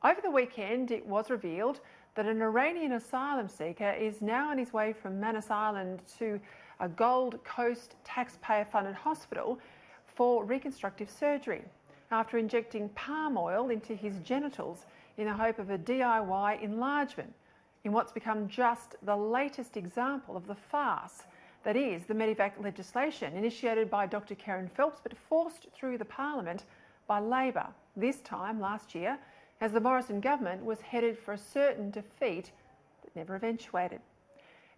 Over the weekend, it was revealed that an Iranian asylum seeker is now on his way from Manus Island to a Gold Coast taxpayer-funded hospital for reconstructive surgery after injecting palm oil into his genitals in the hope of a DIY enlargement in what's become just the latest example of the farce that is the Medivac legislation initiated by Dr. Kerryn Phelps but forced through the Parliament by Labor, this time last year, as the Morrison government was headed for a certain defeat that never eventuated.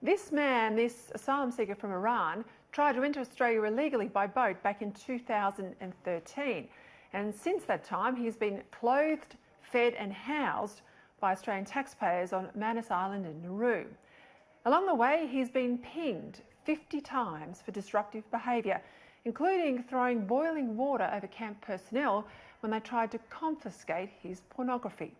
This man, this asylum seeker from Iran, tried to enter Australia illegally by boat back in 2013. And since that time, he's been clothed, fed and housed by Australian taxpayers on Manus Island in Nauru. Along the way, he's been pinged 50 times for disruptive behaviour, including throwing boiling water over camp personnel when they tried to confiscate his pornography.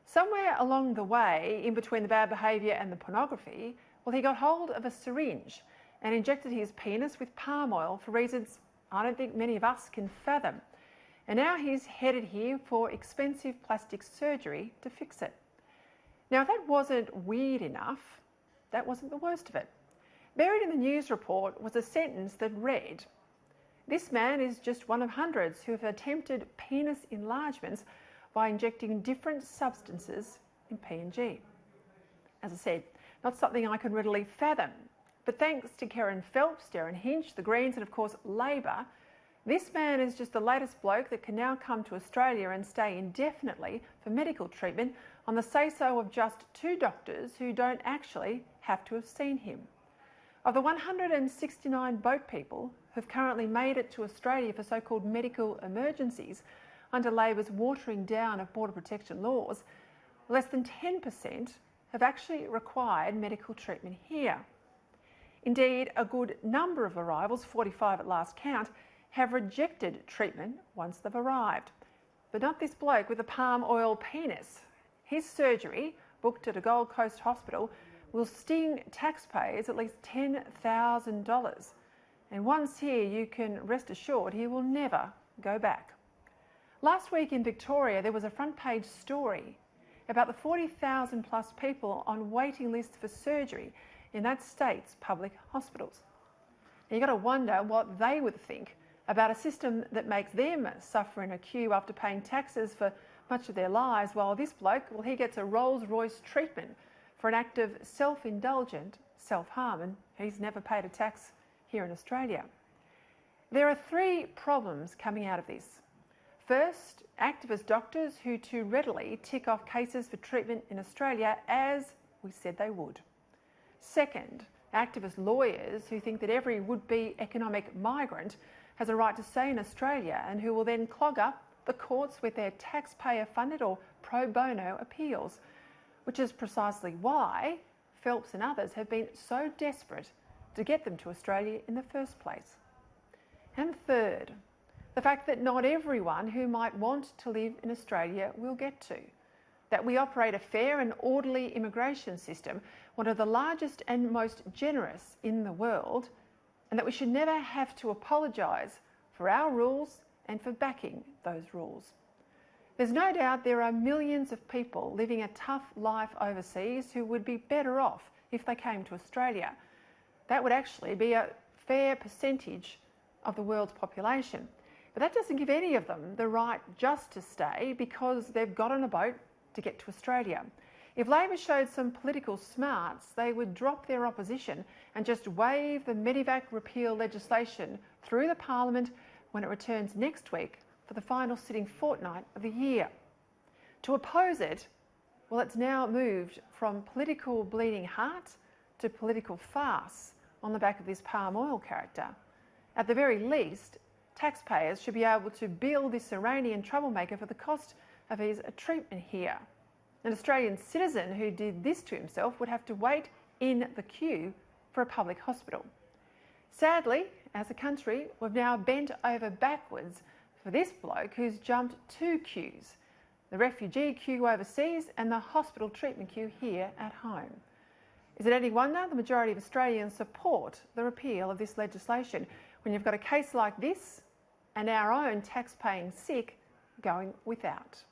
Somewhere along the way, in between the bad behaviour and the pornography, well, he got hold of a syringe and injected his penis with palm oil for reasons I don't think many of us can fathom. And now he's headed here for expensive plastic surgery to fix it. Now, if that wasn't weird enough, that wasn't the worst of it. Buried in the news report was a sentence that read, "This man is just one of hundreds who have attempted penis enlargements by injecting different substances in PNG." As I said, not something I can readily fathom, but thanks to Kerryn Phelps, Darren Hinch, the Greens and of course Labor, this man is just the latest bloke that can now come to Australia and stay indefinitely for medical treatment on the say-so of just two doctors who don't actually have to have seen him. Of the 169 boat people who've currently made it to Australia for so-called medical emergencies under Labor's watering down of border protection laws, less than 10% have actually required medical treatment here. Indeed, a good number of arrivals, 45 at last count, have rejected treatment once they've arrived. But not this bloke with a palm oil penis. His surgery, booked at a Gold Coast hospital, will sting taxpayers at least $10,000. And once here, you can rest assured he will never go back. Last week in Victoria, there was a front page story about the 40,000 plus people on waiting lists for surgery in that state's public hospitals. Now, you've got to wonder what they would think about a system that makes them suffer in a queue after paying taxes for much of their lives, while this bloke, well, he gets a Rolls Royce treatment for an act of self-indulgent self-harm, and he's never paid a tax here in Australia. There are three problems coming out of this. First, activist doctors who too readily tick off cases for treatment in Australia as we said they would. Second, activist lawyers who think that every would-be economic migrant has a right to stay in Australia and who will then clog up the courts with their taxpayer-funded or pro bono appeals, which is precisely why Phelps and others have been so desperate to get them to Australia in the first place. And third, the fact that not everyone who might want to live in Australia will get to. That we operate a fair and orderly immigration system, one of the largest and most generous in the world, and that we should never have to apologise for our rules and for backing those rules. There's no doubt there are millions of people living a tough life overseas who would be better off if they came to Australia. That would actually be a fair percentage of the world's population. But that doesn't give any of them the right just to stay because they've got on a boat to get to Australia. If Labor showed some political smarts, they would drop their opposition and just wave the Medivac repeal legislation through the Parliament when it returns next week for the final sitting fortnight of the year. To oppose it, well, it's now moved from political bleeding heart to political farce on the back of this palm oil character. At the very least, taxpayers should be able to bill this Iranian troublemaker for the cost of his treatment here. An Australian citizen who did this to himself would have to wait in the queue for a public hospital. Sadly, as a country, we've now bent over backwards for this bloke who's jumped two queues, the refugee queue overseas and the hospital treatment queue here at home. Is it any wonder the majority of Australians support the repeal of this legislation when you've got a case like this and our own tax-paying sick going without?